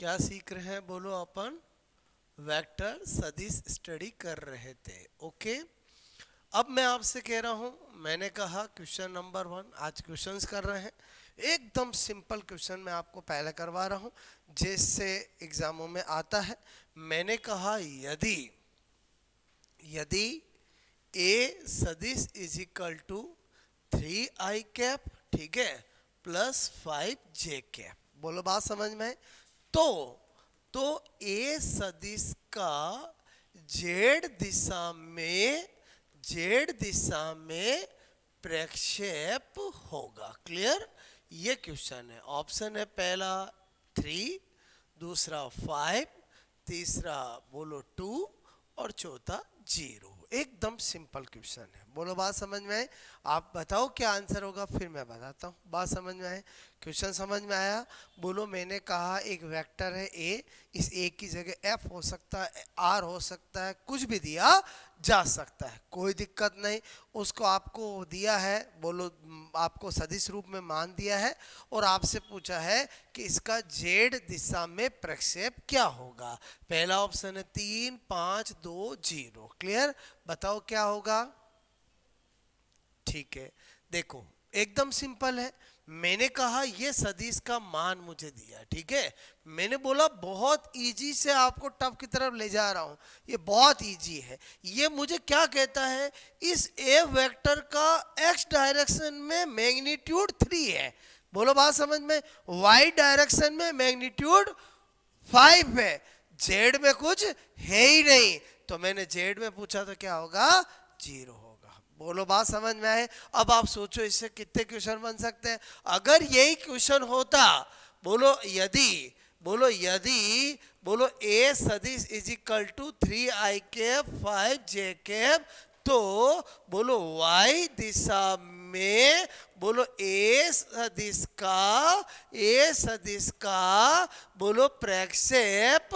क्या सीख रहे हैं बोलो अपन? वेक्टर सदिश स्टडी कर रहे थे। ओके, अब मैं आपसे कह रहा हूं, मैंने कहा क्वेश्चन नंबर 1 आज क्वेश्चंस कर रहे हैं। एकदम सिंपल क्वेश्चन मैं आपको पहले करवा रहा हूं जैसे एग्जामों में आता है। मैंने कहा यदि यदि ए सदिश is equal to 3i cap, ठीक है, प्लस 5j कैप। बोलो बात समझ में है? तो तो ए सदिश का जेड दिशा में प्रक्षेप होगा। क्लियर? ये क्वेश्चन है। ऑप्शन है पहला 3, दूसरा 5, तीसरा बोलो 2 और चौथा 0। एकदम सिंपल क्वेश्चन है। बोलो बात समझ में आए? आप बताओ क्या आंसर होगा, फिर मैं बताता हूँ। बात समझ में आए? क्वेश्चन समझ में आया? बोलो, मैंने कहा एक वेक्टर है ए, इस ए की जगह एफ हो सकता है, आर हो सकता है, कुछ भी दिया जा सकता है, कोई दिक्कत नहीं। उसको आपको दिया है, बोलो आपको सदिश रूप में मान दिया है और आपसे पूछा है कि इसका जेड दिशा में प्रक्षेप क्या होगा। पहला ऑप्शन है 3, 5, 2, 0। क्लियर? बताओ क्या होगा। ठीक है, देखो एकदम सिंपल है। मैंने कहा ये सदिश का मान मुझे दिया, ठीक है। मैंने बोला बहुत इजी से आपको टफ की तरफ ले जा रहा हूं, ये बहुत इजी है। ये मुझे क्या कहता है, इस ए वेक्टर का एक्स डायरेक्शन में मैग्नीट्यूड 3 है। बोलो बात समझ में? वाई डायरेक्शन में मैग्नीट्यूड 5 है, जेड में कुछ है ही नहीं। तो मैंने जेड में पूछा तो क्या होगा, 0 होगा। बोलो बात समझ में आए? अब आप सोचो इससे कितने क्वेश्चन बन सकते हैं अगर यही क्वेश्चन होता। बोलो यदि बोलो यदि बोलो ए सदिश is equal to 3i cap 5j cap, तो बोलो y दिशा में बोलो ए सदिश का बोलो प्रक्षेप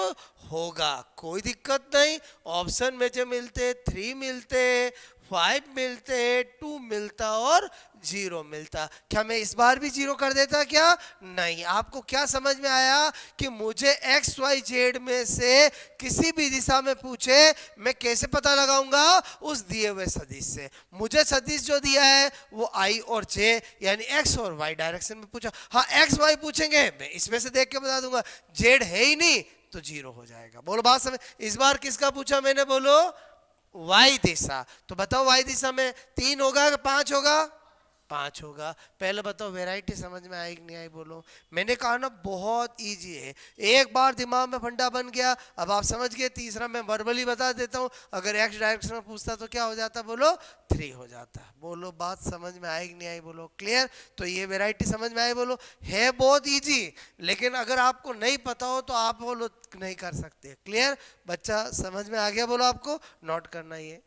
होगा। कोई दिक्कत नहीं। ऑप्शन में जो मिलते 3 मिलते, 5 मिलते, 2 मिलता और 0 मिलता। क्या मैं इस बार भी 0 कर देता क्या? नहीं। आपको क्या समझ में आया कि मुझे एक्स वाई जेड में से किसी भी दिशा में पूछे, मैं कैसे पता लगाऊंगा? उस दिए हुए सदिश से। मुझे सदिश जो दिया है वो आई और जे यानी एक्स और वाई डायरेक्शन में पूछा। हाँ, एक्स वाई पूछेंगे मैं इसमें से देख के बता दूंगा, जेड है ही नहीं तो 0 हो जाएगा। बोलो बात समझ? इस बार किसका पूछा मैंने? बोलो वाई दिशा। तो बताओ वाई दिशा में 3 होगा कि 5 होगा? 5 होगा। पहले बताओ वैरायटी समझ में आई कि नहीं आई? बोलो। मैंने कहा ना बहुत इजी है, एक बार दिमाग में फंडा बन गया। अब आप समझ गए। तीसरा मैं वर्बली बता देता हूँ, अगर एक्स डायरेक्शन में पूछता तो क्या हो जाता? बोलो 3 हो जाता। बोलो बात समझ में आई कि नहीं आई? बोलो क्लियर? तो ये वैरायटी समझ में आई? बोलो है बहुत इजी, लेकिन अगर आपको नहीं पता हो तो आप बोलो नहीं कर सकते। क्लियर? बच्चा समझ में आ गया? बोलो आपको नोट करना ये।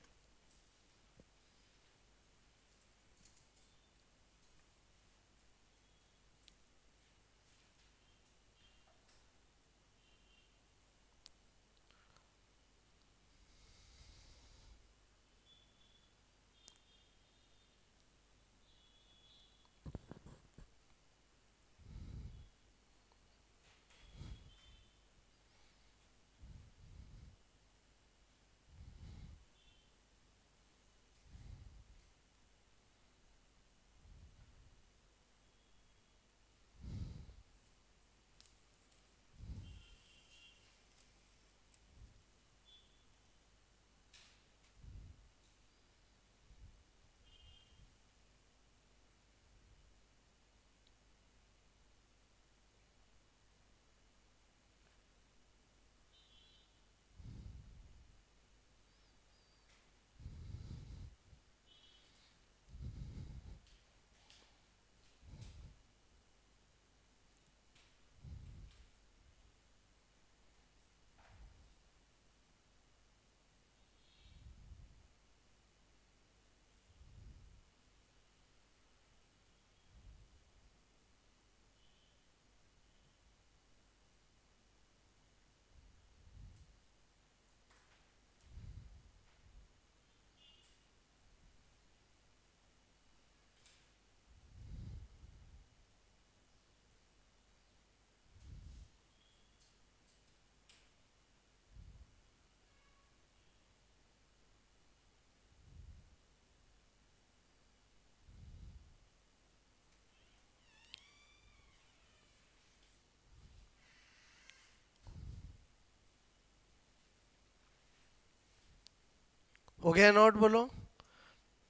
हो गया नोट? बोलो,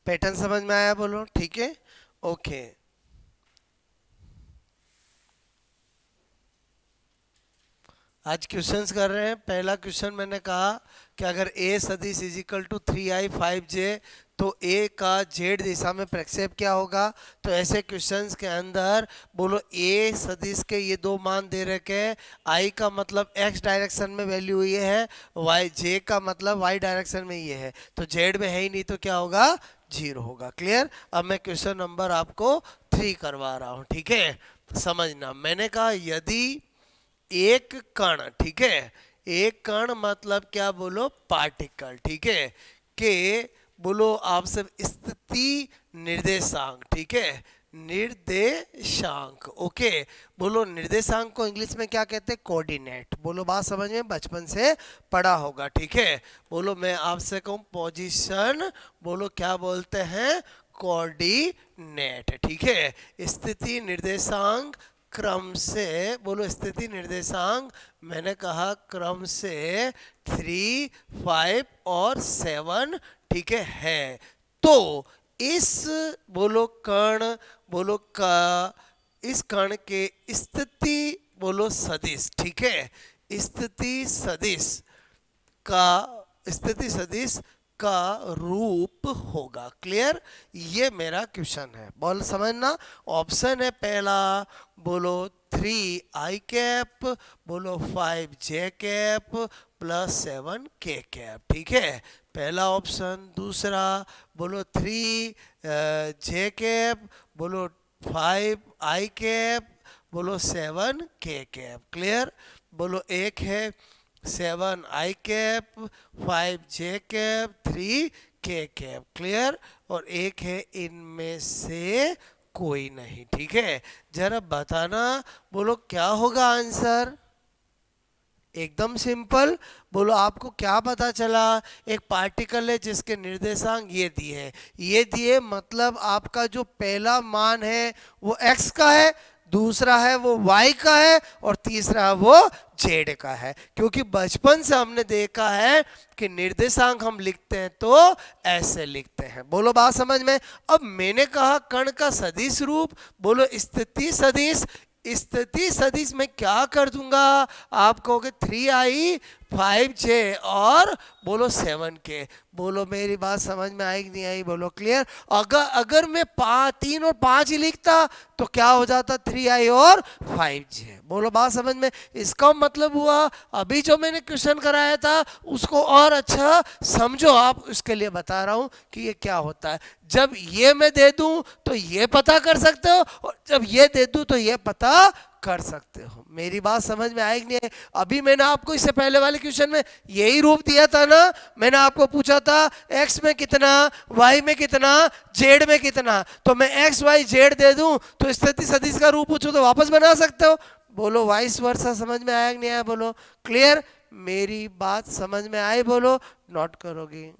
पैटर्न समझ में आया? बोलो, ठीक है, ओके। आज क्वेश्चंस कर रहे हैं। पहला क्वेश्चन मैंने कहा कि अगर ए सदिश इज इक्वल टू 3i5j तो ए का जेड दिशा में प्रक्षेप क्या होगा? तो ऐसे क्वेश्चंस के अंदर बोलो ए सदिश के ये दो मान दे रखे हैं। आई का मतलब एक्स डायरेक्शन में वैल्यू ये है, वाई जे का मतलब वाई डायरेक्शन में ये है, तो जेड में है ही नहीं, तो क्या होगा? 0 होगा। क्लियर? अब मैं क्वेश्चन नंबर आपको 3 करवा रहा हूँ, ठीक है? समझना, मैंने कहा यदि एक कण, ठीक है, एक कण मतलब क्या? बोलो पार्टिकल, ठीक है, के बोलो आप सब स्थिति निर्देशांक, ठीक है, निर्देशांक, ओके। बोलो निर्देशांक को इंग्लिश में क्या कहते हैं? कोऑर्डिनेट। बोलो, बात समझ में बचपन से पढ़ा होगा, ठीक है? बोलो मैं आपसे कहूँ पोजीशन, बोलो क्या बोलते हैं? कोऑर्डिनेट, ठीक है। स्थिति निर्देशांक क्रम से, बोलो स्थिति निर्देशांक, मैंने कहा क्रम से 3, 5 और 7, ठीक है। तो इस बोलो कण, बोलो का, इस कण के स्थिति बोलो सदिश, ठीक है, स्थिति सदिश का, स्थिति सदिश का रूप होगा। क्लियर? ये मेरा क्वेश्चन है, बोल समझना। ऑप्शन है पहला, बोलो 3i कैप, बोलो 5j cap plus 7k cap, ठीक है, पहला ऑप्शन। दूसरा, बोलो 3j कैप, बोलो 5i कैप, बोलो 7k कैप। क्लियर? बोलो एक है 7i cap, 5j cap, 3k cap. Clear? और एक है इनमें से कोई नहीं, ठीक है। जरा बताना, बोलो क्या होगा आंसर? एकदम सिंपल। बोलो आपको क्या पता चला? एक पार्टिकल है जिसके निर्देशांक ये दिए हैं, ये दिए मतलब आपका जो पहला मान है वो x का है, दूसरा है वो y का है, और तीसरा है वो z का है। क्योंकि बचपन से हमने देखा है कि निर्देशांक हम लिखते हैं तो ऐसे लिखते हैं। बोलो बात समझ में? अब मैंने कहा कण का सदिश रूप, बोलो स्थिति सदिश, स्थिति सदिश में क्या कर दूंगा? आप कहोगे 3i, 5j और बोलो 7k। बोलो मेरी बात समझ में आई कि नहीं आई? बोलो क्लियर? अगर अगर मैं 3 और 5 ही लिखता तो क्या हो जाता? 3i और 5j। बोलो बात समझ में? इसका मतलब हुआ अभी जो मैंने क्वेश्चन कराया था उसको और अच्छा समझो आप, उसके लिए बता रहा हूं कि ये क्या होता है। जब ये मैं दे दूं तो ये पता कर सकते हो, और जब ये दे दूं तो ये पता कर सकते हो। मेरी बात समझ में आएगी नहीं है? अभी मैंने आपको इससे पहले वाले क्वेश्चन में यही रूप दिया था ना। मैंने आपको पूछा था x में कितना, y में कितना, z में कितना, तो मैं x y z दे दूं तो स्थिति सदिश का रूप पूछो तो वापस बना सकते हो। बोलो वाइस वर्सा। समझ में आया कि नहीं आया? बोलो क्लियर? मेरी बात समझ में आई? बोलो नोट करोगी?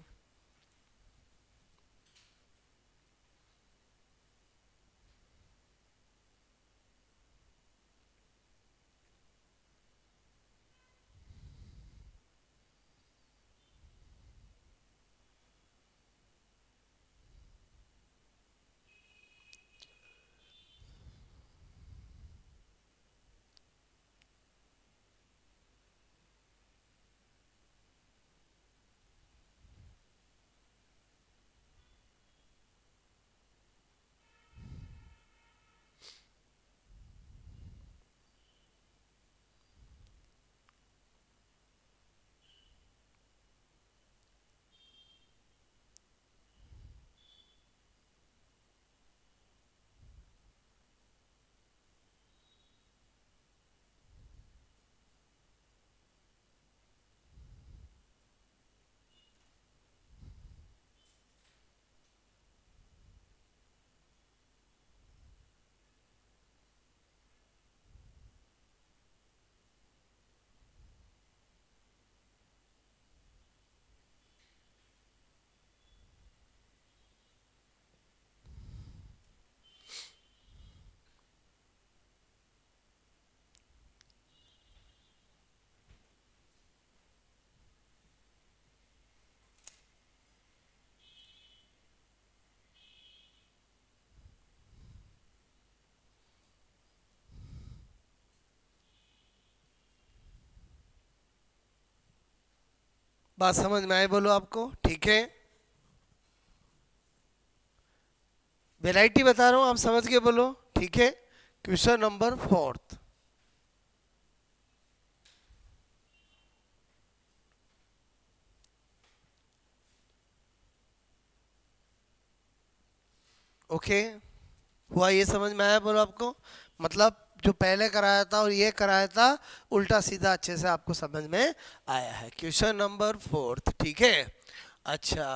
बात समझ में आए बोलो आपको? ठीक है, वैरायटी बता रहा हूं, आप समझ के बोलो। ठीक है, क्वेश्चन नंबर 4। ओके, हुआ ये समझ में आया बोलो आपको? मतलब जो पहले कराया था और ये कराया था उल्टा सीधा अच्छे से आपको समझ में आया है। क्वेश्चन नंबर 4, ठीक है। अच्छा,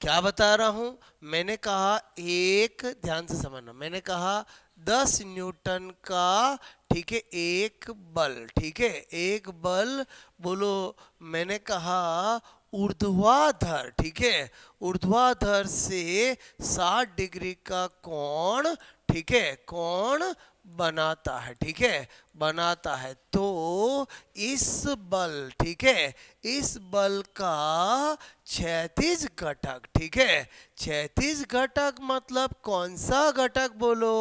क्या बता रहा हूं? मैंने कहा एक, ध्यान से समझना, मैंने कहा 10 न्यूटन का, ठीक है, एक बल, ठीक है, एक बल, बोलो मैंने कहा ऊर्ध्वाधर, ठीक है, ऊर्ध्वाधर से 60 डिग्री का कोण, ठीक है, कोण बनाता है, ठीक है, बनाता है। तो इस बल, ठीक है, इस बल का क्षैतिज घटक, ठीक है, क्षैतिज घटक मतलब कौन सा घटक बोलो?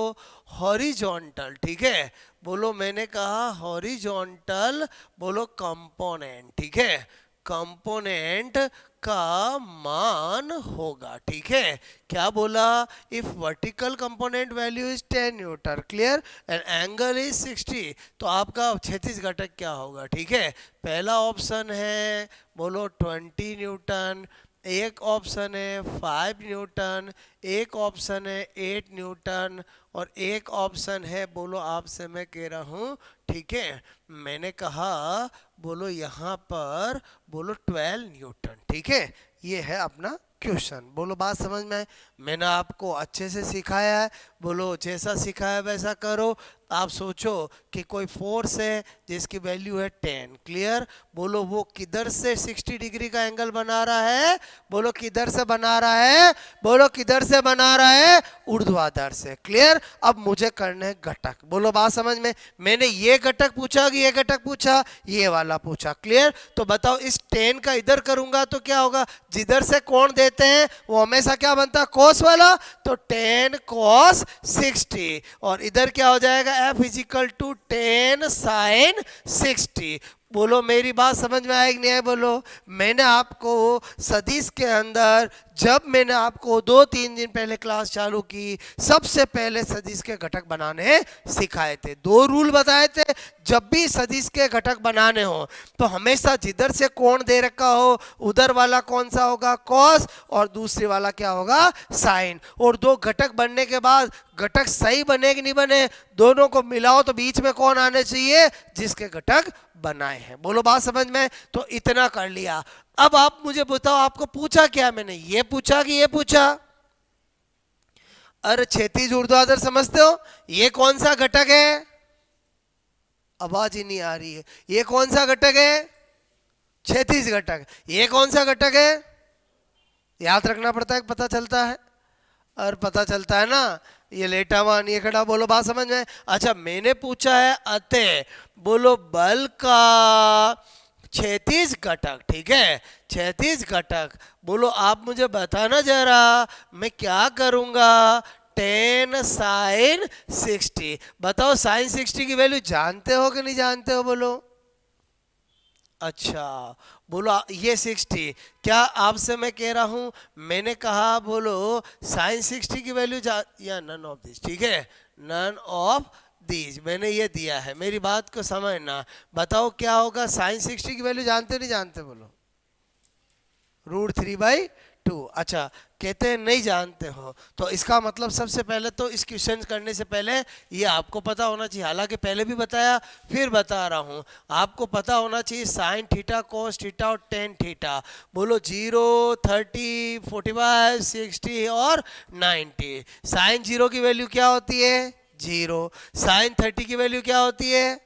हॉरिजॉन्टल, ठीक है, बोलो मैंने कहा हॉरिजॉन्टल, बोलो कंपोनेंट, ठीक है, कंपोनेंट का मान होगा, ठीक है। क्या बोला? If vertical component value is 10 Newton, clear, and angle is 60, तो आपका क्षैतिज घटक क्या होगा? ठीक है, पहला ऑप्शन है बोलो 20 न्यूटन, एक ऑप्शन है 5 न्यूटन, एक ऑप्शन है 8 न्यूटन, और एक ऑप्शन है बोलो आपसे मैं कह रहा हूँ, ठीक है, मैंने कहा बोलो यहाँ पर बोलो 12 न्यूटन, ठीक है। ये है अपना क्वेश्चन, बोलो बात समझ में? मैंने आपको अच्छे से सिखाया है, बोलो जैसा सिखाया वैसा करो। आप सोचो कि कोई फोर्स है जिसकी वैल्यू है 10, क्लियर, बोलो वो किधर से 60 डिग्री का एंगल बना रहा है? बोलो किधर से बना रहा है? बोलो किधर से बना रहा है? ऊर्ध्वाधर से, क्लियर। अब मुझे करने हैं घटक, बोलो बात समझ में? मैंने ये घटक पूछा कि ये घटक पूछा? ये वाला पूछा, क्लियर। तो बताओ इस 10 का इधर करूंगा तो क्या होगा? जिधर से कोण देते हैं वो हमेशा क्या बनता है? कोस वाला, तो 10 cos 60, और इधर क्या हो जाएगा? F is equal to 10 sin 60। बोलो मेरी बात समझ में आएगी नहीं है? बोलो, मैंने आपको सदिश के अंदर, जब मैंने आपको 2-3 दिन पहले क्लास चालू की, सबसे पहले सदिश के घटक बनाने सिखाए थे। 2 रूल बताए थे, जब भी सदिश के घटक बनाने हो तो हमेशा जिधर से कोण दे रखा हो उधर वाला कौन सा होगा? कॉस, और दूसरे वाला क्या होगा? साइन। और 2 घटक बनने के बाद घटक सही बने कि नहीं बने, दोनों को मिलाओ तो बीच में कौन आने चाहिए? जिसके घटक बनाए हैं। बोलो बात समझ में? तो इतना कर लिया। अब आप मुझे बताओ आपको पूछा क्या मैंने? ये पूछा कि ये पूछा? अरे क्षैतिज ऊर्ध्वाधर समझते हो? ये कौन सा घटक है? आवाज ही नहीं आ रही है। ये कौन सा घटक है? क्षैतिज घटक। ये कौन सा घटक है? याद रखना पड़ता है, पता चलता है, और पता चलता है ना, ये लेटा हुआ नहीं खड़ा। बोलो बात समझ में? अच्छा, मैंने पूछा है अतः, बोलो बल का क्षैतिज घटक, ठीक है, क्षैतिज घटक। बोलो आप मुझे बताना जरा, मैं क्या करूंगा? 10 sin 60। बताओ sin 60 की वैल्यू जानते हो कि नहीं जानते हो? बोलो। अच्छा, बोलो ये 60, क्या आपसे मैं कह रहा हूं, मैंने कहा बोलो sin 60 की वैल्यू या नन ऑफ दिस, ठीक है, नन ऑफ दिस मैंने ये दिया है, मेरी बात को समझना। बताओ क्या होगा? sin 60 की वैल्यू जानते नहीं जानते? बोलो। √3/2। अच्छा, कहते हैं नहीं जानते हो, तो इसका मतलब सबसे पहले तो इस क्वेश्चन करने से पहले ये आपको पता होना चाहिए, हालांकि पहले भी बताया फिर बता रहा हूँ, आपको पता होना चाहिए साइन थीटा, कोस थीटा और टेन थीटा। बोलो 0, 30, 45, 60 और 90। साइन 0 की वैल्यू क्या होती है? 0। साइन 30 की वैल्यू क्या होती है?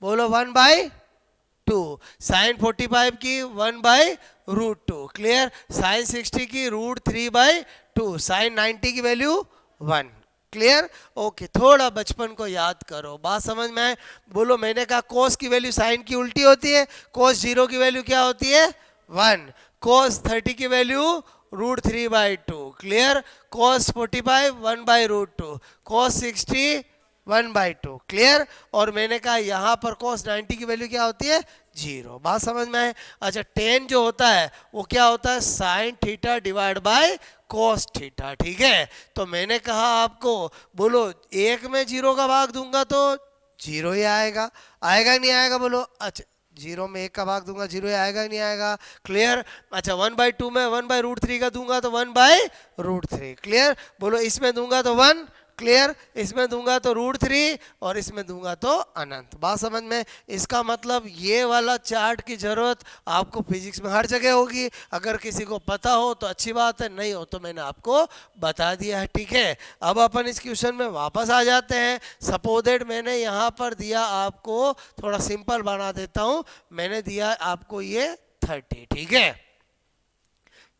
बोलो 1/2। साइन 45 की 1/√2, क्लियर। साइन 60 की √3/2। साइन 90 की वैल्यू 1, क्लियर। ओके, थोड़ा बचपन को याद करो, बात समझ में आए? बोलो मैंने कहा कोस की वैल्यू साइन की उल्टी होती है। कोस 0 की वैल्यू क्या होती है? 1। कोस 30 की वैल्यू √3/2, क्लियर। कोस 45 1/√2। कोस 60 1/2, क्लियर। और मैंने कहा यहाँ पर cos 90 की वैल्यू क्या होती है? 0। बात समझ में आए? अच्छा, टेन जो होता है वो क्या होता है? Sine theta divide by cos theta. ठीक है, तो मैंने कहा आपको, बोलो एक में 0 का भाग दूंगा तो 0 ही आएगा। आएगा नहीं आएगा? बोलो। अच्छा, 0 में 1 का भाग दूंगा 0 ही आएगा नहीं आएगा? क्लियर? अच्छा, 1/2 में 1/√3 का दूंगा तो 1/√3। क्लियर? बोलो इसमें दूंगा तो 1। क्लियर? इसमें दूंगा तो √3 और इसमें दूंगा तो अनंत। बात समझ में? इसका मतलब ये वाला चार्ट की जरूरत आपको फिजिक्स में हर जगह होगी। अगर किसी को पता हो तो अच्छी बात है, नहीं हो तो मैंने आपको बता दिया है। ठीक है, अब अपन इस क्वेश्चन में वापस आ जाते हैं। सपोजेड मैंने यहाँ पर दिया आपको, थोड़ा सिंपल बना देता हूँ, मैंने दिया आपको ये 30। ठीक है,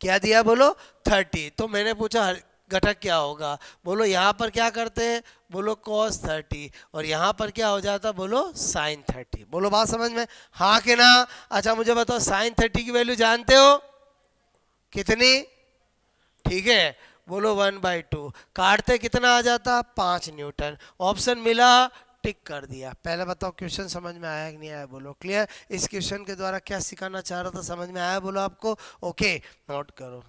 क्या दिया? बोलो 30। तो मैंने पूछा घटक क्या होगा? बोलो यहाँ पर क्या करते हैं? बोलो cos 30, और यहाँ पर क्या हो जाता? बोलो sin 30। बोलो बात समझ में? हाँ कि ना? अच्छा मुझे बताओ, sin 30 की वैल्यू जानते हो कितनी? ठीक है, बोलो 1/2। काटते कितना आ जाता? 5 न्यूटन। ऑप्शन मिला, टिक कर दिया। पहले बताओ क्वेश्चन समझ में आया कि नहीं आया? बोलो। क्लियर? इस क्वेश्चन के द्वारा क्या सिखाना चाह रहा था, समझ में आया? बोलो आपको। ओके, नोट करो।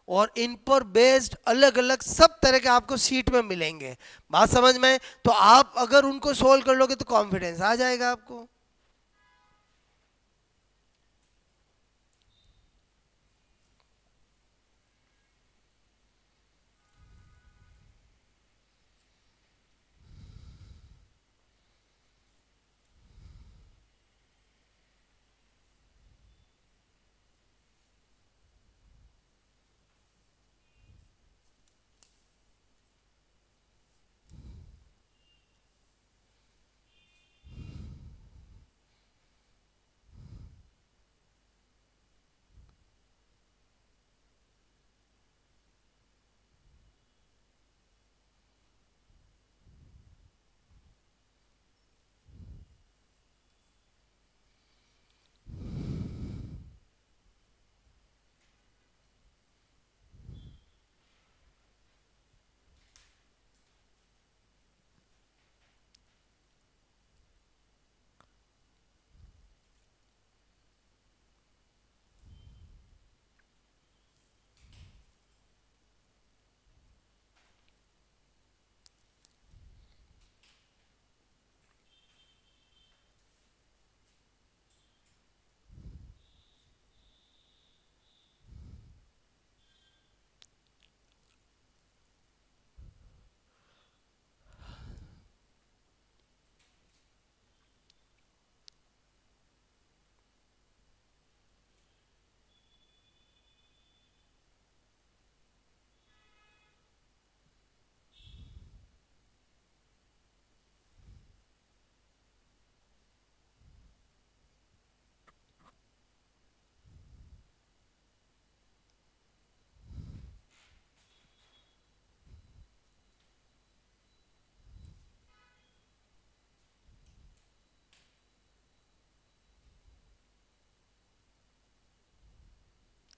और इन पर बेस्ड अलग अलग सब तरह के आपको सीट में मिलेंगे। बात समझ में? तो आप अगर उनको सोल्व कर लोगे तो कॉन्फिडेंस आ जाएगा आपको।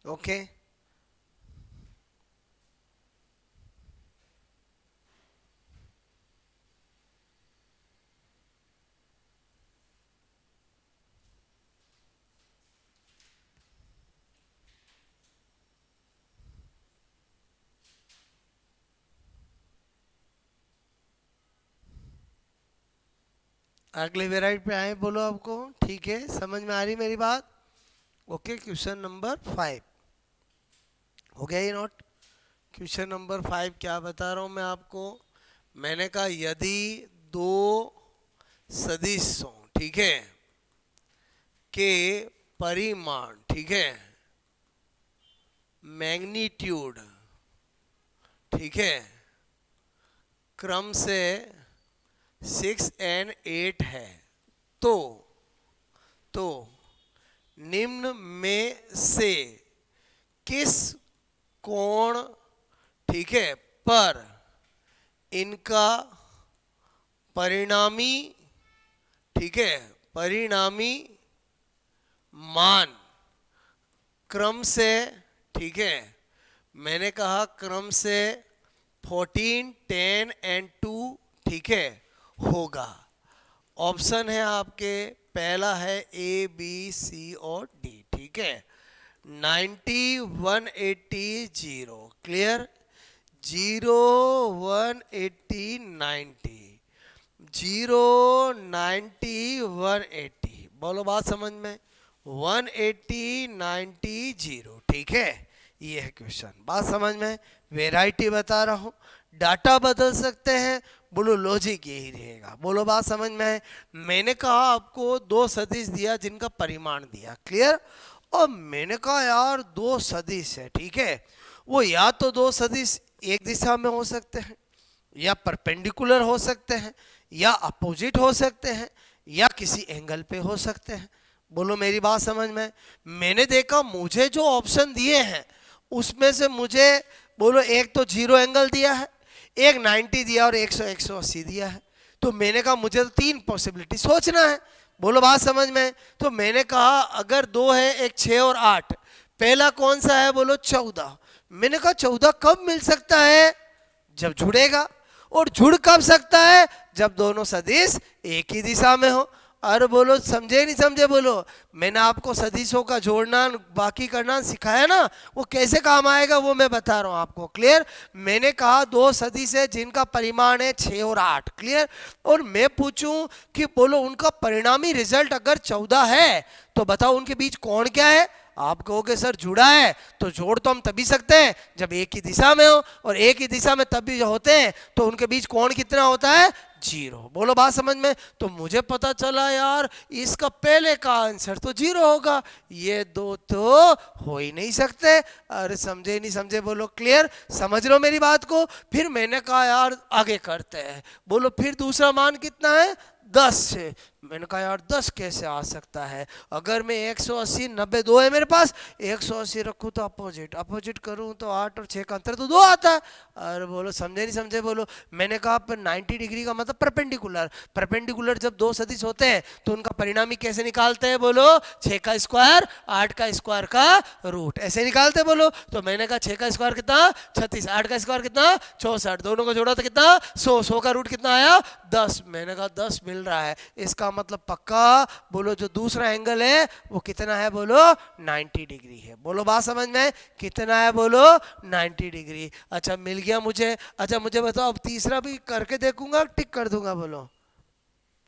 ओके, अगले वेराइट पे आए। बोलो आपको ठीक है, समझ में आ रही मेरी बात? ओके, क्वेश्चन नंबर 5 हो गया ये नोट? क्वेश्चन नंबर 5 क्या बता रहा हूं मैं आपको? मैंने कहा यदि दो सदिशों, ठीक है, के परिमाण, ठीक है, मैग्नीट्यूड, ठीक है, क्रम से 6 और 8 है, तो निम्न में से किस कोण, ठीक है, पर इनका परिणामी, ठीक है, परिणामी मान क्रम से, ठीक है, मैंने कहा क्रम से 14, 10 और 2, ठीक है, होगा। ऑप्शन है आपके, पहला है ए बी सी और डी, ठीक है। 90 180 0, क्लियर। 0 180 90, 0 90 180, बोलो बात समझ में। 180 90 0, ठीक है। ये है क्वेश्चन, बात समझ में। वेराइटी बता रहा हूं, डाटा बदल सकते हैं, बोलो लॉजिक यही रहेगा, बोलो बात समझ में है। मैंने कहा आपको दो सदिश दिया जिनका परिमाण दिया, क्लियर। और मैंने कहा यार दो सदिश है, ठीक है, वो या तो दो सदिश एक दिशा में हो सकते हैं, या परपेंडिकुलर हो सकते हैं, या अपोजिट हो सकते हैं, या किसी एंगल पे हो सकते हैं, बोलो मेरी बात समझ में। मैंने देखा मुझे जो ऑप्शन दिए हैं उसमें से मुझे बोलो एक तो 0 एंगल दिया है, एक 90 दिया और 100 180 दिया है। तो मैंने कहा मुझे तो तीन पॉसिबिलिटी सोचना है, बोलो बात समझ में। तो मैंने कहा अगर दो है, एक 6 और 8, पहला कौन सा है, बोलो 14। मैंने कहा 14 कब मिल सकता है, जब जुड़ेगा। और जुड़ कब सकता है, जब दोनों सदिश एक ही दिशा में हो। अरे बोलो समझे नहीं समझे, बोलो। मैंने आपको सदिशों का जोड़ना बाकी करना सिखाया ना, वो कैसे काम आएगा वो मैं बता रहा हूं आपको, क्लियर। मैंने कहा दो सदिश है जिनका परिमाण है 6 और 8, क्लियर। और मैं पूछूं कि बोलो उनका परिणामी रिजल्ट अगर 14 है तो बताओ उनके बीच कोण क्या है। आप कहोगे सर जुड़ा है, तो जोड़ तो हम तभी सकते हैं जब एक ही दिशा में हो, और एक ही दिशा में तभी होते हैं तो उनके बीच कोण कितना होता है, 0, बोलो बात समझ में। तो मुझे पता चला यार इसका पहले का आंसर तो 0 होगा, ये दो तो हो ही नहीं सकते। अरे समझे नहीं समझे, बोलो क्लियर, समझ लो मेरी बात को। फिर मैंने कहा यार आगे करते हैं, बोलो फिर दूसरा मान कितना है, 10 से। मैंने कहा यार 10 कैसे आ सकता है, अगर मैं 180 90 दो है मेरे पास, 180 रखूँ तो अपोजिट, अपोजिट करूँ तो 8 और 6 का अंतर तो 2 आता है। अरे बोलो समझे नहीं समझे, बोलो। मैंने कहा पर 90 डिग्री का मतलब परपेंडिकुलर, परपेंडिकुलर जब दो सदिश होते हैं तो उनका परिणामी कैसे निकालते हैं, बोलो 6 का स्क्वायर 8 का स्क्वायर का रूट, ऐसे निकालते बोलो। तो मैंने कहा 6 का स्क्वायर कितना 36, 8 का स्क्वायर कितना 64, दोनों को जोड़ा तो कितना 100, 100 का रूट कितना आया 10। मैंने कहा 10 मिल रहा है, इसका मतलब पक्का बोलो जो दूसरा एंगल है वो कितना है, बोलो 90 डिग्री है, बोलो बात समझ में। कितना है, बोलो 90 डिग्री। अच्छा मिल गया मुझे। अच्छा मुझे बताओ अब तीसरा भी करके देखूंगा, टिक कर दूंगा, बोलो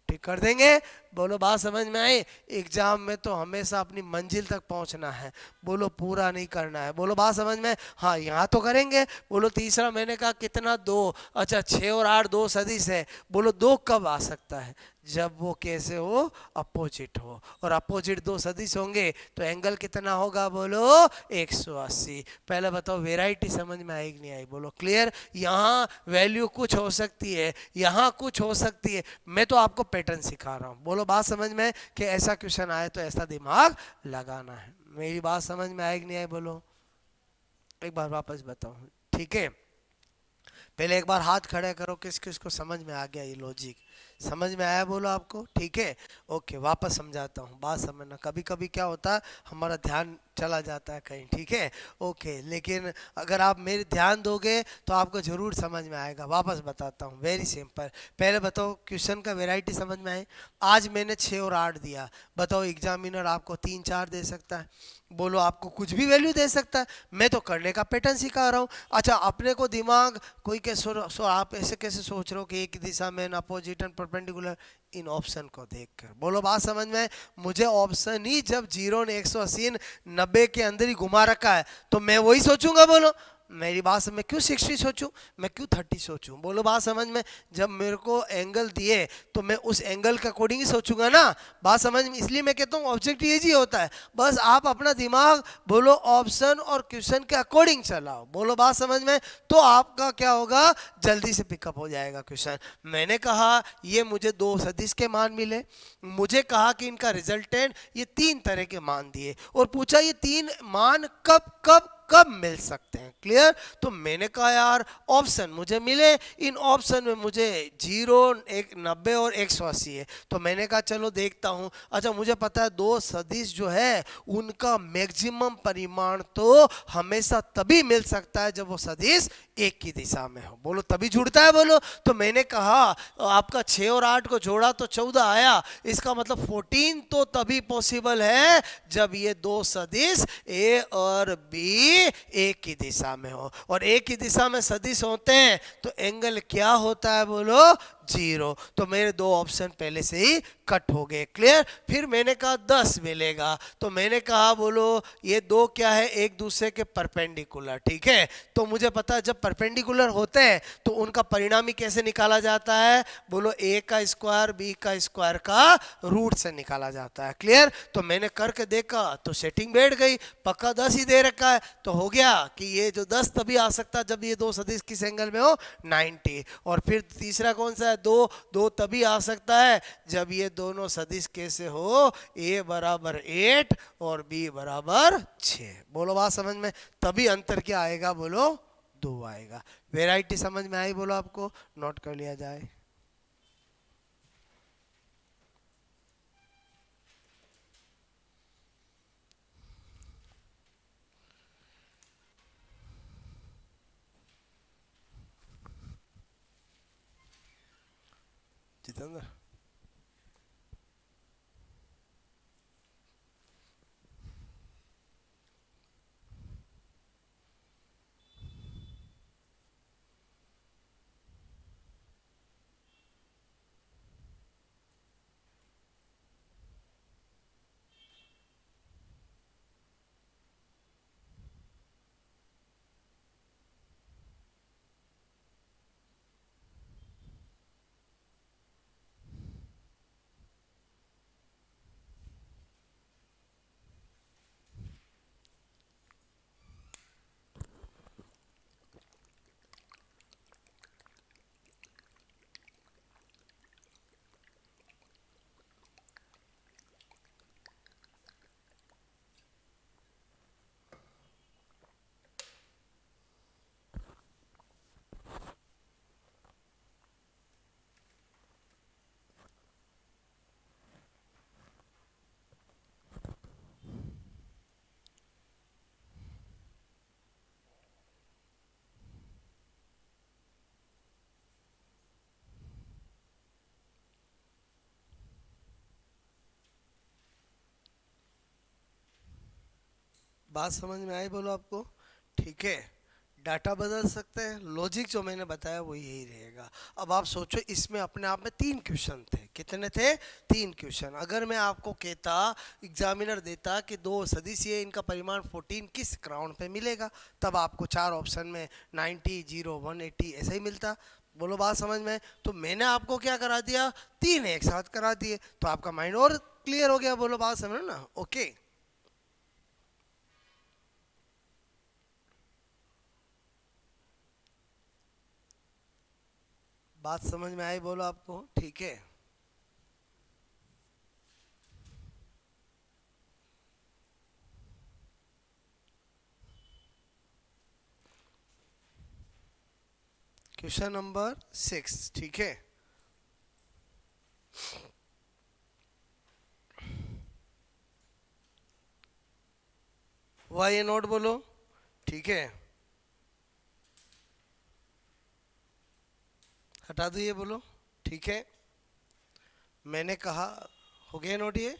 ठीक कर देंगे, बोलो बात समझ में आई। एग्जाम में तो हमेशा अपनी मंजिल तक पहुंचना है, बोलो पूरा नहीं करना है, बोलो बात समझ में। हाँ यहाँ तो करेंगे। बोलो तीसरा मैंने कहा कितना 2, अच्छा 6 और 8 दो सदिश है, बोलो 2 कब आ सकता है, जब वो कैसे हो, अपोजिट हो, और अपोजिट दो सदिश होंगे तो एंगल कितना होगा, बोलो 180। पहले बताओ वेराइटी समझ में आई कि नहीं आई, बोलो क्लियर। यहाँ वैल्यू कुछ हो सकती है, यहाँ कुछ हो सकती है, मैं तो आपको पैटर्न सिखा रहा हूँ, बोलो बात समझ में। कि ऐसा क्वेश्चन आए तो ऐसा दिमाग लगाना है। मेरी बात समझ में आई कि नहीं आई, बोलो एक बार वापस बताओ, ठीक है। पहले एक बार हाथ खड़े करो, किस किस को समझ में आ गया ये लॉजिक, समझ में आया बोलो आपको, ठीक है। ओके वापस समझाता हूँ, बात समझना। कभी कभी क्या होता है हमारा ध्यान चला जाता है कहीं, ठीक है। ओके लेकिन अगर आप मेरे ध्यान दोगे तो आपको ज़रूर समझ में आएगा। वापस बताता हूँ, वेरी सिंपल। पहले बताओ क्वेश्चन का वेराइटी समझ में आए। आज मैंने 6 और 8 दिया, बताओ एग्जामिनर आपको 3 4 दे सकता है, बोलो आपको कुछ भी वैल्यू दे सकता है। मैं तो करने का पैटर्न सिखा रहा हूँ। अच्छा अपने को दिमाग कोई कैसे आप ऐसे कैसे सोच रहे हो कि एक दिशा में opposite and perpendicular, in option को देखकर, बोलो बात समझ में। मुझे ऑप्शन ही जब 0 ने 180 90 के अंदर ही घुमा रखा है तो मैं वही सोचूंगा, बोलो मेरी बात समझ। मैं क्यों 60 सोचूं, मैं क्यों 30 सोचूं, बोलो बात समझ में। जब मेरे को एंगल दिए तो मैं उस एंगल के अकॉर्डिंग ही सोचूंगा ना, बात समझ में। इसलिए मैं कहता हूँ ऑब्जेक्टिव ये जी होता है, बस आप अपना दिमाग बोलो ऑप्शन और क्वेश्चन के अकॉर्डिंग चलाओ, बोलो बात समझ में। तो आपका क्या होगा, जल्दी से पिकअप हो जाएगा क्वेश्चन। मैंने कहा ये मुझे दो सदिश के मान मिले, मुझे कहा कि इनका रिजल्टेंट ये 3 तरह के मान दिए, और पूछा ये 3 मान कब कब कब मिल सकते हैं। क्लियर। तो मैंने कहा यार ऑप्शन मुझे मिले, इन ऑप्शन में मुझे 0, 90 और 180 है, तो मैंने कहा चलो देखता हूं। अच्छा मुझे पता है दो सदिश जो है उनका मैक्सिमम परिमाण तो हमेशा तभी मिल सकता है जब वो सदिश एक की दिशा में हो। बोलो तभी जुड़ता है बोलो। तो मैंने कहा आपका 6 और 8 को जोड़ा तो 14 आया, इसका मतलब 14 तो तभी पॉसिबल है जब ये दो सदिश ए और बी एक की दिशा में हो, और एक की दिशा में सदिश होते हैं तो एंगल क्या होता है बोलो 0। तो मेरे दो ऑप्शन पहले से ही कट हो गए। क्लियर। फिर मैंने कहा 10 मिलेगा, तो मैंने कहा बोलो ये दो क्या है एक दूसरे के परपेंडिकुलर। ठीक है। तो मुझे पता है जब परपेंडिकुलर होते हैं तो उनका परिणामी कैसे निकाला जाता है बोलो ए का स्क्वायर बी का स्क्वायर का रूट से निकाला जाता है। क्लियर। तो मैंने करके देखा तो सेटिंग बैठ गई, पक्का 10 ही दे रखा है, तो हो गया कि ये जो 10 तभी आ सकता है जब ये दो सदिश किस एंगल में हो 90। और फिर तीसरा कौन सा है दो तभी आ सकता है जब ये दोनों सदिश कैसे हो a बराबर 8 और b बराबर 6। बोलो बात समझ में। तभी अंतर क्या आएगा बोलो 2 आएगा। वेराइटी समझ में आई बोलो, आपको नोट कर लिया जाए। जितेंद्र बात समझ में आई बोलो आपको। ठीक है। डाटा बदल सकते हैं, लॉजिक जो मैंने बताया वो यही रहेगा। अब आप सोचो इसमें अपने आप में 3 क्वेश्चन थे। कितने थे 3 क्वेश्चन। अगर मैं आपको कहता एग्जामिनर देता कि दो सदिश ये इनका परिमाण 14 किस ग्राउंड पे मिलेगा, तब आपको 4 ऑप्शन में 90 0 180 ऐसा ही मिलता। बोलो बात समझ में। तो मैंने आपको क्या करा दिया 3 एक साथ करा दिए, तो आपका माइंड और क्लियर हो गया। बोलो बात समझ ना। ओके। बात समझ में आई बोलो आपको। ठीक है। Question number 6। ठीक है। वाई ए नोट बोलो। ठीक है। हटा दो ये बोलो। ठीक है। मैंने कहा हो गया नोट ये।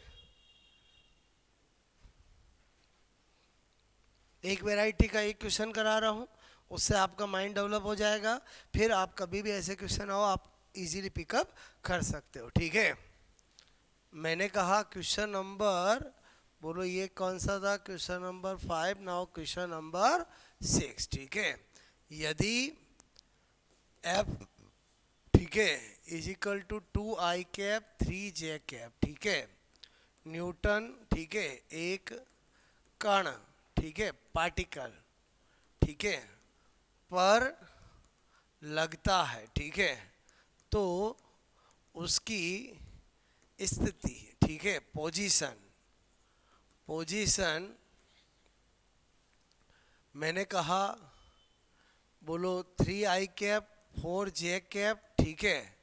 एक वैरायटी का एक क्वेश्चन करा रहा हूँ, उससे आपका माइंड डेवलप हो जाएगा। फिर आप कभी भी ऐसे क्वेश्चन आओ आप इजीली पिकअप कर सकते हो। ठीक है। मैंने कहा क्वेश्चन नंबर बोलो ये कौन सा था question number 5। Now question number 6। ठीक है। यदि एफ ठीक है is equal to 2i cap 3j cap. ठीक है। न्यूटन ठीक है एक कण ठीक है पार्टिकल ठीक है पर लगता है। ठीक है। तो उसकी स्थिति ठीक है पोजीशन मैंने कहा, बोलो 3i कैप 4j कैप, ठीक है।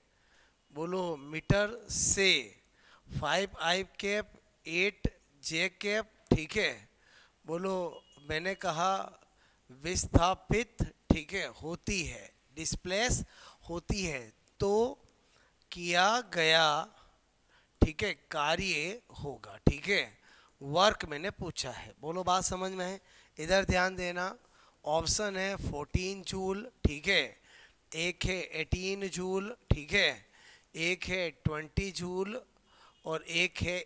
बोलो मीटर से 5i कैप 8j कैप, ठीक है। बोलो मैंने कहा विस्थापित, ठीक है, होती है, डिस्प्लेस होती है, तो किया गया, ठीक है, कार्य होगा, ठीक है। वर्क मैंने पूछा है, बोलो बात समझ में है। इधर ध्यान देना, ऑप्शन है 14 जूल, ठीक है, एक है 18 जूल, ठीक है, एक है 20 जूल, और एक है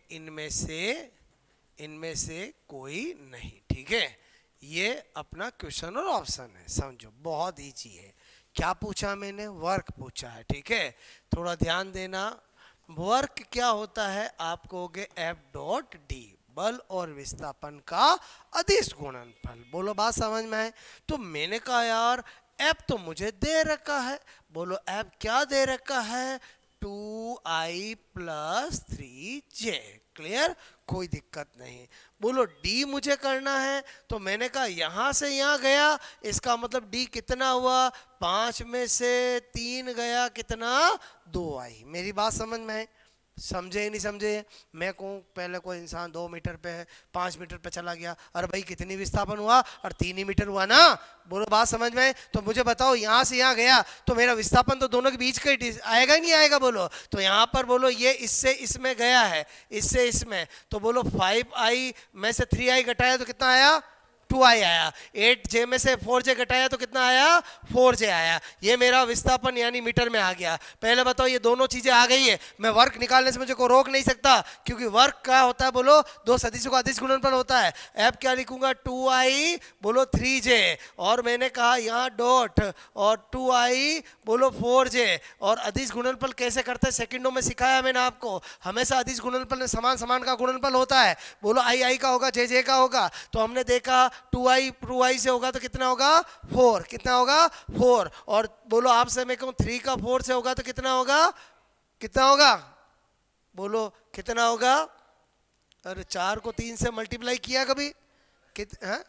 इनमें से कोई नहीं, ठीक है। ये अपना क्वेश्चन और ऑप्शन है, समझो बहुत इजी है। क्या पूछा मैंने? वर्क पूछा है, ठीक है। थोड़ा ध्यान देना, वर्क क्या होता है, आप कहोगे F.D, बल और विस्थापन का अदिश गुणनफल। बोलो बात समझ में है। तो मैंने कहा यार एफ तो मुझे दे रखा है, बोलो एफ क्या दे रखा है, 2i+3j, क्लियर, कोई दिक्कत नहीं। बोलो डी मुझे करना है, तो मैंने कहा यहां से यहां गया, इसका मतलब डी कितना हुआ, 5 में से 3 गया, कितना, 2i। मेरी बात समझ में है? समझे ही नहीं समझे? मैं कहूँ पहले कोई इंसान 2 मीटर पे है, 5 मीटर पे चला गया, अरे भाई कितनी विस्थापन हुआ, और 3 ही मीटर हुआ ना। बोलो बात समझ में है? तो मुझे बताओ यहाँ से यहाँ गया तो मेरा विस्थापन तो दोनों के बीच का ही आएगा, नहीं आएगा? बोलो तो यहाँ पर बोलो ये इससे इसमें गया है, इससे इसमें, तो बोलो 5i में से 3i घटाया तो कितना आया, 2i आया। 8j में से 4j घटाया तो कितना आया, 4j आया। ये मेरा विस्थापन यानी मीटर में आ गया। पहले बताओ ये दोनों चीजें आ गई है, मैं वर्क निकालने से मुझे को रोक नहीं सकता, क्योंकि वर्क क्या होता है, बोलो दो सदिशों का अदिश गुणनफल होता है। अब क्या लिखूंगा, 2i बोलो 3j, और मैंने कहा यहाँ डॉट, और 2i बोलो 4j। और अदिश गुणनफल कैसे करते हैं सेकंडों में सिखाया मैंने आपको। हमेशा अदिश गुणनफल में समान समान का गुणनफल होता है। बोलो आई आई का होगा, जे जे का होगा। तो हमने देखा 2i से होगा तो कितना होगा, 4, कितना होगा, 4। और बोलो आपसे मैं कहूँ 3 का 4 से होगा तो कितना होगा, कितना होगा, बोलो कितना होगा। अरे 4 को 3 से मल्टीप्लाई किया कभी, हाँ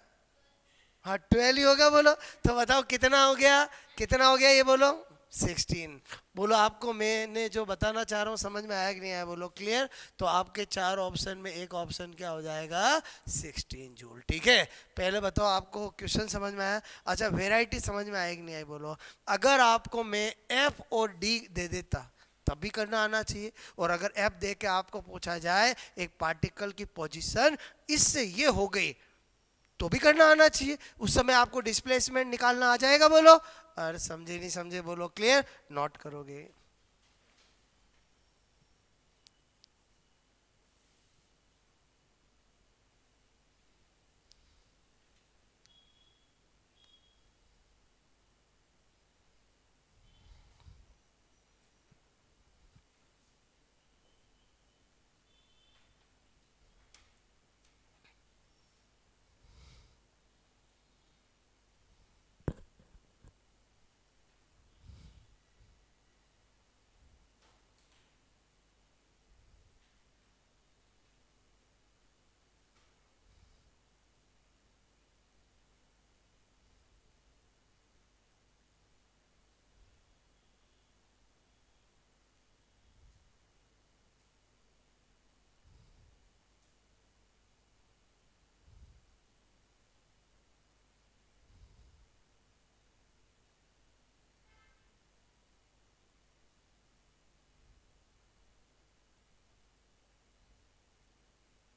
हाँ 12 ही होगा। बोलो तो बताओ कितना हो गया, कितना हो गया ये बोलो, 16। बोलो आपको मैंने जो बताना चाह रहा हूँ समझ में आया कि नहीं आया, बोलो क्लियर। तो आपके 4 ऑप्शन में एक ऑप्शन क्या हो जाएगा, 16 जूल, ठीक है। पहले बताओ आपको क्वेश्चन समझ में आया? अच्छा वेराइटी समझ में आया कि नहीं आई, बोलो। अगर आपको मैं एफ और डी दे देता तब भी करना आना चाहिए, और अगर एफ दे के आपको पूछा जाए एक पार्टिकल की पोजीशन इससे ये हो गई तो भी करना आना चाहिए। उस समय आपको डिस्प्लेसमेंट निकालना आ जाएगा, बोलो। अरे समझे नहीं समझे, बोलो क्लियर, नोट करोगे।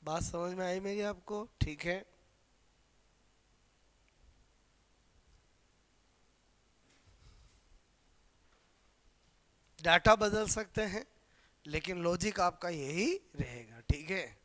बात समझ में आई मेरी आपको, ठीक है। डाटा बदल सकते हैं लेकिन लॉजिक आपका यही रहेगा, ठीक है।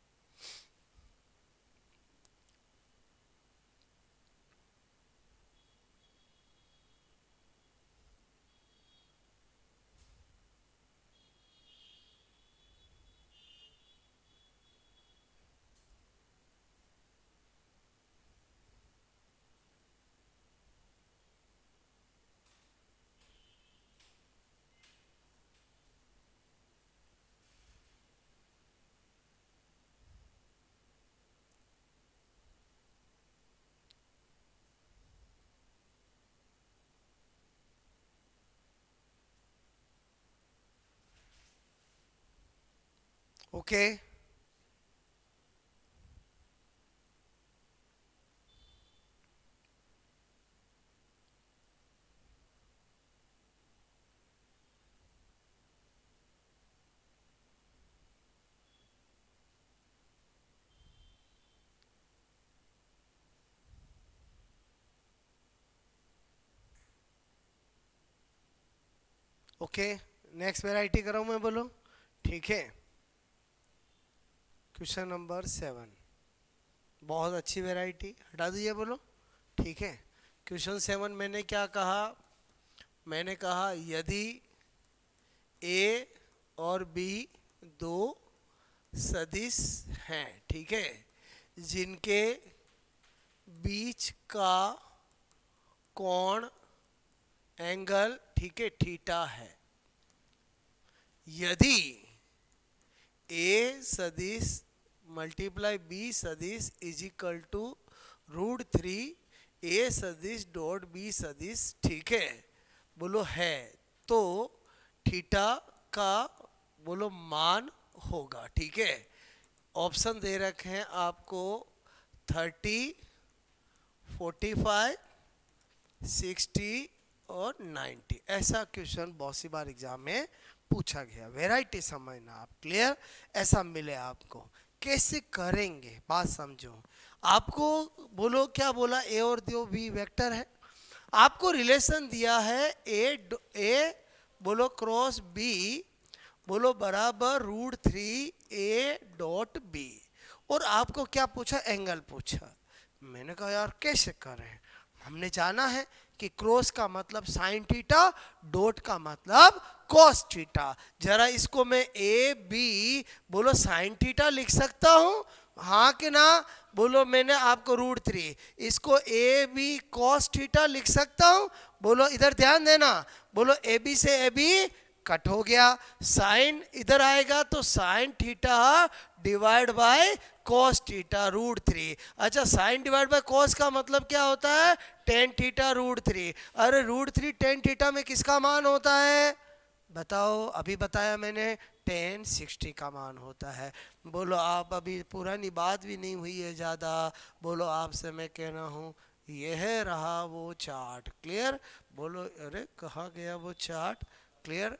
ओके ओके नेक्स्ट वेराइटी कराऊं मैं, बोलो ठीक है। क्वेश्चन नंबर 7, बहुत अच्छी वेराइटी, हटा दीजिए बोलो ठीक है। क्वेश्चन 7 मैंने क्या कहा, मैंने कहा यदि ए और बी दो सदिश हैं, ठीक है, जिनके बीच का कोण एंगल, ठीक है, थीटा है। यदि ए सदिश मल्टीप्लाई बी सदिश इज इक्वल टू √3 ए सदिश डॉट बी सदिश, ठीक है, बोलो है, तो थीटा का बोलो मान होगा, ठीक है। ऑप्शन दे रखे हैं आपको 30, 45, 60 और 90। ऐसा क्वेश्चन बहुत सी बार एग्जाम में पूछा गया। वैरायटी समझना आप, क्लियर, ऐसा मिले आपको, कैसे करेंगे बात समझो। आपको बोलो क्या बोला, ए और दो बी वेक्टर है, आपको रिलेशन दिया है ए बोलो क्रॉस बी बोलो बराबर √3 ए डॉट बी, और आपको क्या पूछा, एंगल पूछा। मैंने कहा यार कैसे करें, हमने जाना है कि क्रॉस का मतलब साइन थीटा, डॉट का मतलब कॉस थीटा। जरा इसको मैं ए बी बोलो साइन थीटा लिख सकता हूँ, हाँ कि ना, बोलो मैंने आपको √3, इसको ए बी कॉस थीटा लिख सकता हूँ, बोलो इधर ध्यान देना, बोलो ए बी से ए बी कट हो गया, साइन इधर आएगा तो sine theta divide by cos theta √3। अच्छा साइन डिवाइड बाय कॉस का मतलब क्या होता है, टेन थीटा √3। अरे √3 टेन थीटा में किसका मान होता है बताओ, अभी बताया मैंने, टेन 60 का मान होता है। बोलो आप, अभी पुरानी बात भी नहीं हुई है ज़्यादा, बोलो आपसे मैं कह रहा हूँ, यह रहा वो चार्ट, क्लियर, बोलो अरे कहाँ गया वो चार्ट, क्लियर,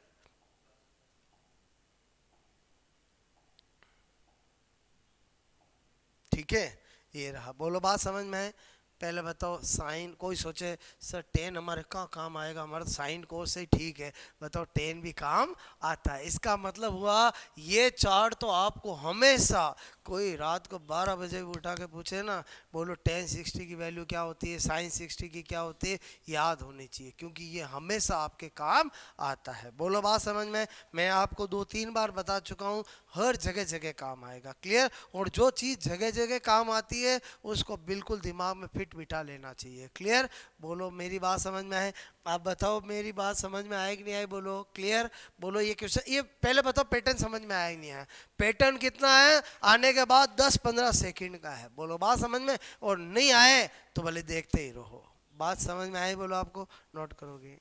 ठीक है, ये रहा, बोलो बात समझ में है। पहले बताओ साइन, कोई सोचे सर टेन हमारे कहाँ काम आएगा, हमारा साइन कोस से ठीक है, बताओ टेन भी काम आता है। इसका मतलब हुआ ये चार्ट तो आपको हमेशा, कोई रात को 12 बजे भी उठा के पूछे ना, बोलो टेन 60 की वैल्यू क्या होती है, साइन 60 की क्या होती है, याद होनी चाहिए, क्योंकि ये हमेशा आपके काम आता है। बोलो बात समझ में, मैं आपको 2-3 बार बता चुका हूँ, हर जगह जगह काम आएगा, क्लियर। और जो चीज़ जगह जगह काम आती है उसको बिल्कुल दिमाग में फिट बिठा लेना चाहिए, क्लियर। बोलो मेरी बात समझ में आए, आप बताओ मेरी बात समझ में आए कि नहीं आए, बोलो क्लियर। बोलो ये क्वेश्चन, ये पहले बताओ पैटर्न समझ में आया कि नहीं आया, पैटर्न कितना है, आने के बाद 10-15 सेकंड का है, बोलो बात समझ में, और नहीं आए तो भले देखते ही रहो। बात समझ में आई, बोलो आपको नोट करोगे,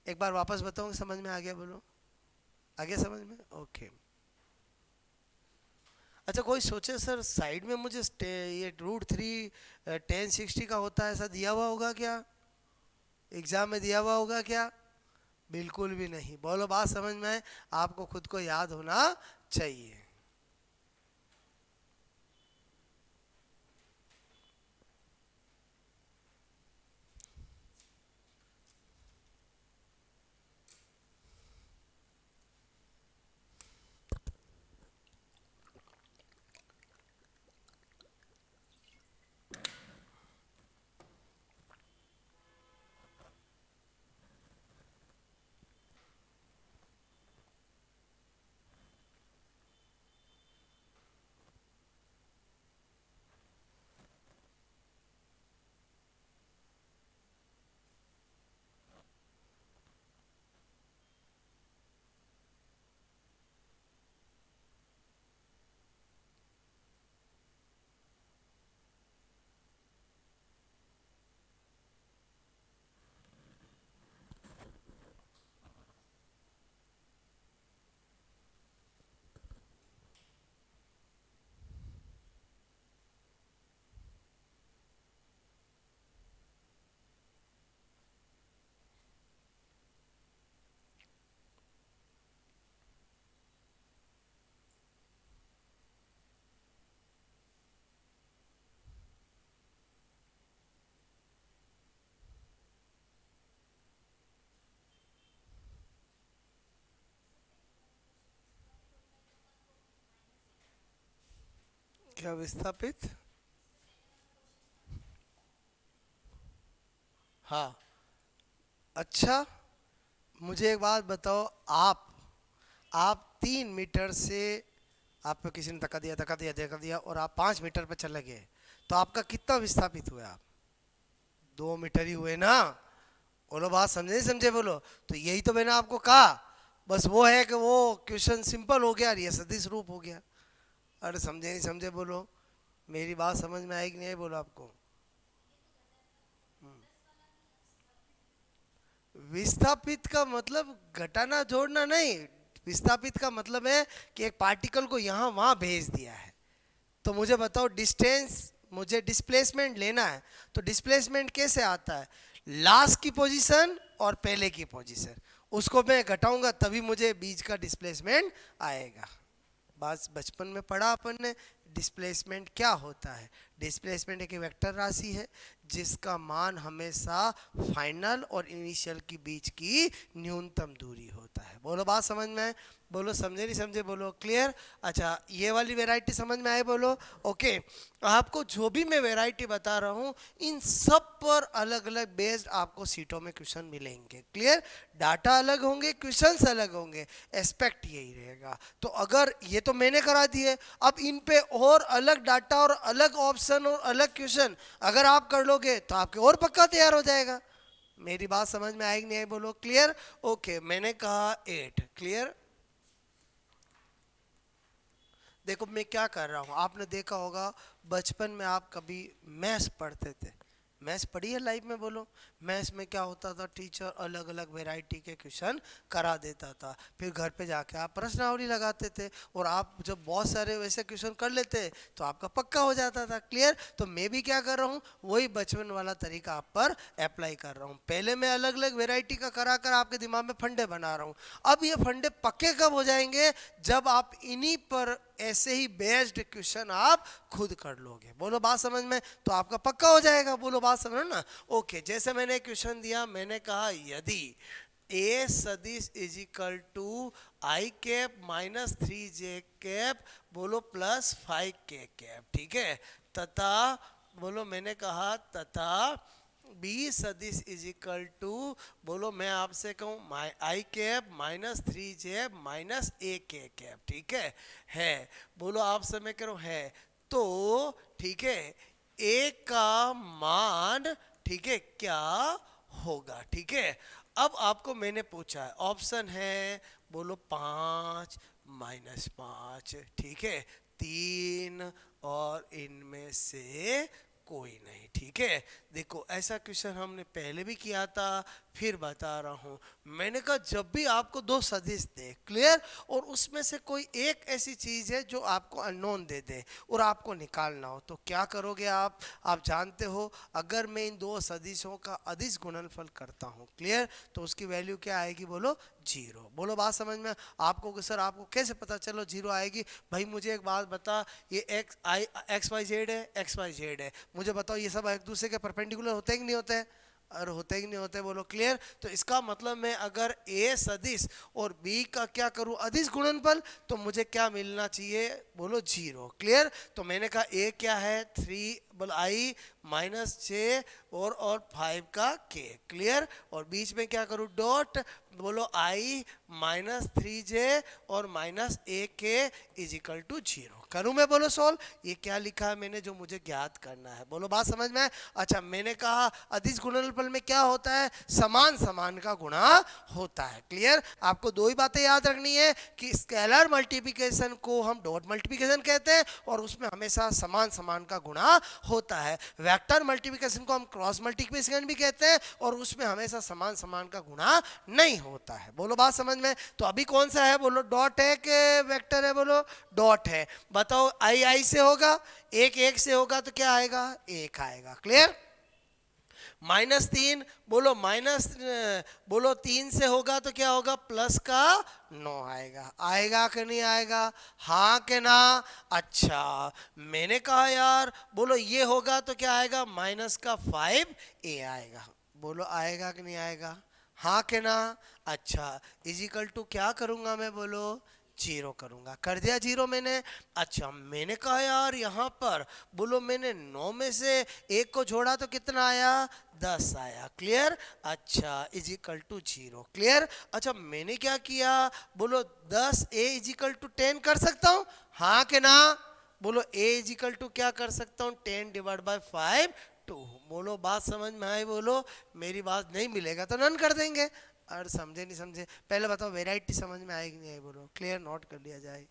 एक बार वापस बताऊँ समझ में आ गया, बोलो आ गया समझ में, ओके। अच्छा कोई सोचे सर साइड में मुझे ये √3 1060 का होता है, ऐसा दिया हुआ होगा क्या, एग्जाम में दिया हुआ होगा क्या, बिल्कुल भी नहीं। बोलो बात समझ में है, आपको खुद को याद होना चाहिए। क्या विस्थापित? हाँ। अच्छा, मुझे एक बात बताओ, आप 3 मीटर से आपको किसी ने धक्का दिया और आप 5 मीटर पे चले गए, तो आपका कितना विस्थापित हुआ? आप 2 मीटर ही हुए ना। बोलो बात समझे नहीं समझे बोलो। तो यही तो मैंने आपको कहा, बस वो है कि वो क्वेश्चन सिंपल हो गया और ये सदिश रूप हो गया। अरे समझे नहीं समझे बोलो, मेरी बात समझ में आएगी नहीं आई बोलो आपको? विस्थापित का मतलब घटाना जोड़ना नहीं। विस्थापित का मतलब है कि एक पार्टिकल को यहाँ वहाँ भेज दिया है। तो मुझे बताओ डिस्टेंस, मुझे डिस्प्लेसमेंट लेना है, तो डिस्प्लेसमेंट कैसे आता है? लास्ट की पोजीशन और पहले की पोजीशन, उसको मैं घटाऊंगा तभी मुझे बीच का डिस्प्लेसमेंट आएगा। बस बचपन में पढ़ा अपन ने डिस्प्लेसमेंट क्या होता है। डिस्प्लेसमेंट एक वेक्टर राशि है जिसका मान हमेशा फाइनल और इनिशियल की बीच की न्यूनतम दूरी होता है। बोलो बात समझ में आए? बोलो समझे नहीं समझे बोलो। क्लियर? अच्छा, ये वाली वैरायटी समझ में आए बोलो। ओके, आपको जो भी मैं वैरायटी बता रहा हूँ इन सब पर अलग अलग बेस्ड आपको सीटों में क्वेश्चन मिलेंगे। क्लियर? डाटा अलग होंगे, क्वेश्चंस अलग होंगे, एस्पेक्ट यही रहेगा। तो अगर ये तो मैंने करा दिए, अब इन पे और अलग डाटा और अलग ऑप्शन और अलग क्वेश्चन अगर आप कर लोगे तो आपके और पक्का तैयार हो जाएगा। मेरी बात समझ में आएगी नहीं आई बोलो। क्लियर? ओके, मैंने कहा 8। क्लियर? देखो मैं क्या कर रहा हूँ, आपने देखा होगा बचपन में आप कभी मैथ्स पढ़ते थे। मैथ्स पढ़ी है लाइफ में बोलो? मैथ्स में क्या होता था, टीचर अलग अलग वैरायटी के क्वेश्चन करा देता था, फिर घर पे जाके आप प्रश्नावली लगाते थे और आप जब बहुत सारे वैसे क्वेश्चन कर लेते तो आपका पक्का हो जाता था। क्लियर? तो मैं भी क्या कर रहा हूँ, वही बचपन वाला तरीका आप पर अप्लाई कर रहा हूँ। पहले मैं अलग अलग वैरायटी का करा कर आपके दिमाग में फंडे बना रहा हूँ। अब ये फंडे पक्के कब हो जाएंगे? जब आप इन्हीं पर ऐसे ही बेस्ड क्वेश्चन आप खुद कर लोगे। बोलो बात समझ में? तो आपका पक्का हो जाएगा। बोलो बात समझ ना। ओके, जैसे मैंने क्वेश्चन दिया, मैंने कहा यदि ए सदिश is equal to i cap minus 3j cap बोलो प्लस 5k कैप, ठीक है, तथा बोलो मैंने कहा तथा बी सदिश इज इक्वल टू बोलो मैं आपसे कहूँ आई कैप माइनस 3j माइनस ए के कैप, ठीक है बोलो आप समय करो है। तो ठीक है, ए का मान ठीक है क्या होगा? ठीक है, अब आपको मैंने पूछा है, ऑप्शन है बोलो 5 - 5, ठीक है, 3 और इनमें से कोई नहीं। ठीक है, देखो ऐसा क्वेश्चन हमने पहले भी किया था, फिर बता रहा हूं। मैंने कहा जब भी आपको दो सदिश दे, क्लियर, और उसमें से कोई एक ऐसी चीज है जो आपको अननोन दे दे और आपको निकालना हो, तो क्या करोगे आप जानते हो, अगर मैं इन दो सदिशों का अदिश गुणनफल करता हूं, क्लियर, तो उसकी वैल्यू क्या आएगी बोलो? 0। बोलो बात समझ में? आपको सर आपको कैसे पता चलो 0 आएगी? भाई मुझे एक बात बता, ये एक्स वाई जेड है, एक्स वाई जेड है, मुझे बताओ ये सब एक दूसरे के परपेंडिकुलर होते हैं कि नहीं होते हैं? और होते ही नहीं होते। बोलो क्लियर? तो इसका मतलब मैं अगर ए सदिश और बी का क्या करूं अदिश गुणनफल, तो मुझे क्या मिलना चाहिए बोलो? 0। क्लियर? तो मैंने कहा ए क्या है 3 बोलो आई माइनस जे और 5 का के, क्लियर, और बीच में क्या करूं डॉट बोलो आई माइनस 3j और माइनस ए के इज इक्वल टू 0 करूं मैं बोलो सोल्व? ये क्या लिखा है मैंने जो मुझे ज्ञात करना है? बोलो बात समझ में? अच्छा, मैंने कहा अदिश गुणनफल में क्या होता है? समान समान का गुणा होता है। क्लियर? आपको दो ही बातें याद रखनी है कि स्केलर मल्टीप्लिकेशन को हम डॉट मल्टीप्लिकेशन कहते हैं और उसमें हमेशा समान समान का गुणा होता है। वेक्टर मल्टीप्लिकेशन को हम क्रॉस मल्टीप्लिकेशन भी कहते हैं और उसमें हमेशा समान समान का गुणा नहीं होता है। बोलो बात समझ में? तो अभी कौन सा है बोलो? डॉट है कि वेक्टर है बोलो? डॉट है। बताओ आई आई से होगा, एक एक से होगा तो क्या आएगा? एक आएगा। क्लियर? -3 बोलो माइनस बोलो 3 से होगा तो क्या होगा? प्लस का 9 आएगा। आएगा कि नहीं आएगा? हाँ के ना? अच्छा, मैंने कहा यार बोलो ये होगा तो क्या आएगा? माइनस का 5a आएगा। बोलो आएगा कि नहीं आएगा? हाँ के ना? अच्छा, इजिकल टू क्या करूंगा मैं बोलो? जीरो करूंगा। कर दिया जीरो मैंने। अच्छा मैंने कहा यार यहाँ पर बोलो मैंने 9 में से एक को जोड़ा तो कितना आया, 10 आया। क्लियर। अच्छा is equal to zero. Clear. अच्छा मैंने क्या किया, बोलो 10 ए इज इक्वल टू 10 कर सकता हूँ, हाँ के ना। बोलो ए इज इक्वल टू क्या कर सकता हूँ, 10 डिवाइड बाय 5 2। बोलो बात समझ में आई, बोलो मेरी बात नहीं मिलेगा तो नन कर देंगे। और समझे नहीं समझे, पहले बताओ वेराइटी समझ में आएगी नहीं आई, बोलो क्लियर, नोट कर लिया जाए।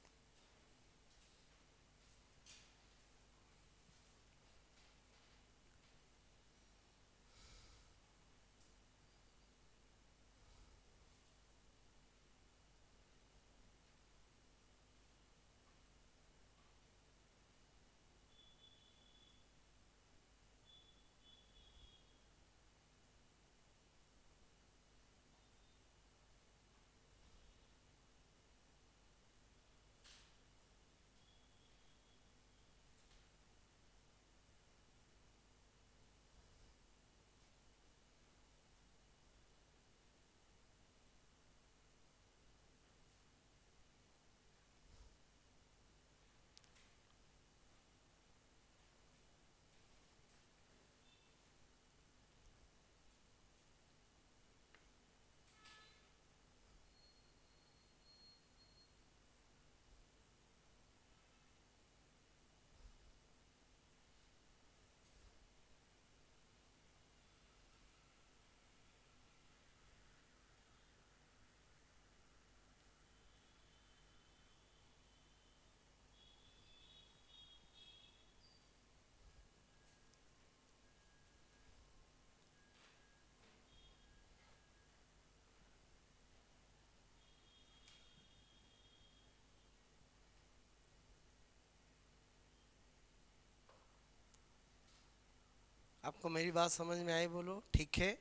आपको मेरी बात समझ में आई, बोलो ठीक है।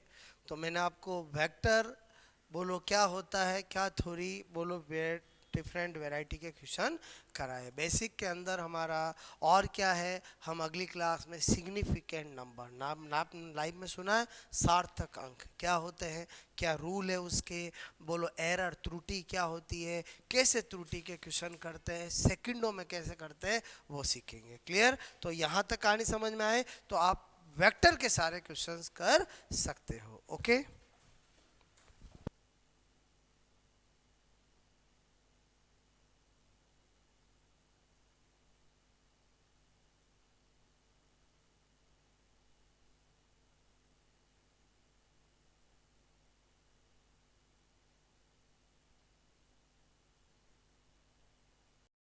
तो मैंने आपको वेक्टर बोलो क्या होता है, क्या थ्योरी बोलो डिफरेंट वैरायटी के क्वेश्चन कराए बेसिक के अंदर हमारा। और क्या है, हम अगली क्लास में सिग्निफिकेंट नंबर नाम नाप लाइव में सुना है, सार्थक अंक क्या होते हैं, क्या रूल है उसके, बोलो एरर त्रुटि क्या होती है, कैसे त्रुटि के क्वेश्चन करते हैं, सेकंडों में कैसे करते हैं, वो सीखेंगे। क्लियर। तो यहाँ तक कहानी समझ में आए तो आप वेक्टर के सारे क्वेश्चंस कर सकते हो। ओके।